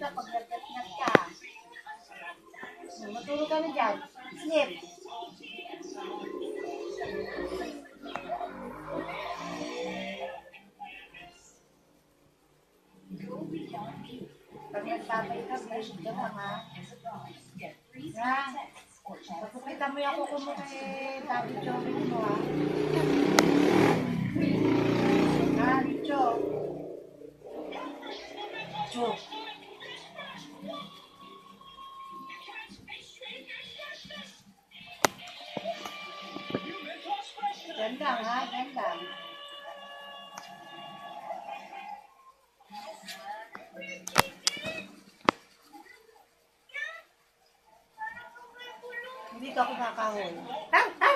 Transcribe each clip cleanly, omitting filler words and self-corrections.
kita pag nag-ingat ka. Matulog ka na dyan. Sleep. Pag nagtabay ka, brush ka lang ha. Ha? Pagkupita mo yung kuko mo kay Daddy Joey mo ha. Ha, Licho. Licho. Ganda ha, ganda. Hindi ka ako kakahol. Ha? Ha?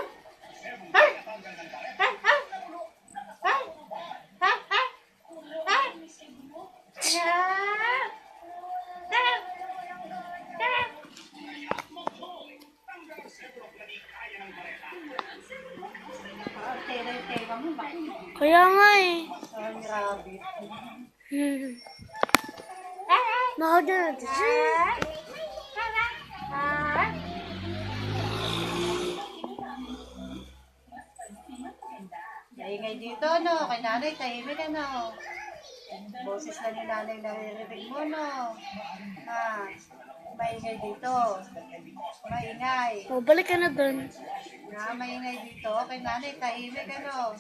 Ha? Ha? Ha? Ha? Ha? Ha? Ha? Kaya nga eh. Ang rabbit. Nakagyan natin siya. Maingay dito, no? Kay nanay, tahimik ka, no? Boses na ni nanay naririnig mo, no? Ha? Maingay dito. Maingay. O, balik ka na dun. Ha? Maingay dito. Kay nanay, tahimik ka, no?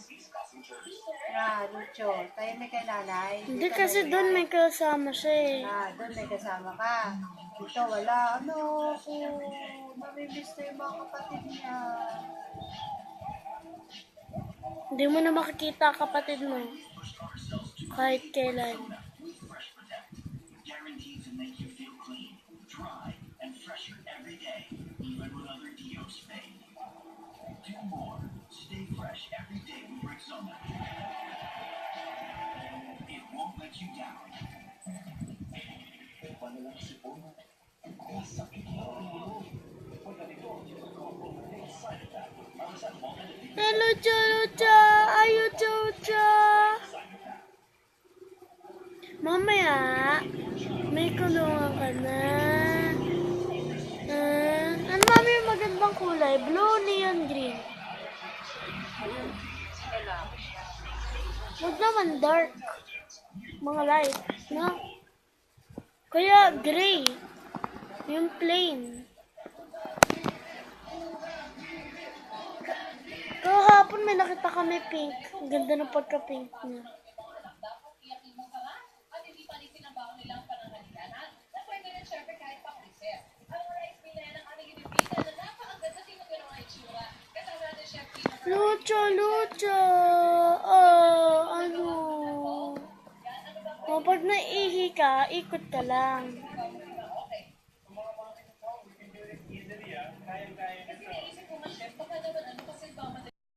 Ha, Lucho, tahimik kay nanay. Hindi kasi dun may kasama siya eh. Ha, doon may kasama ka. Dito, wala. Ano, kung mamimiss na yung mga kapatid niya. Hindi mo na makikita kapatid mo. Kahit kailan. Lucha, lucha! Ayo, lucha! Mamaya, may kulungan ka na. Ano mami yung magandang kulay? Blue, neon, green. Huwag naman dark. Mga light. No? Kaya gray. Yung plain. Kahapon may nakita kami pink. Ang ganda ng pagka-pink niya. Lucha, lucha! Ano? O, pag naihi ka, ikot ka lang.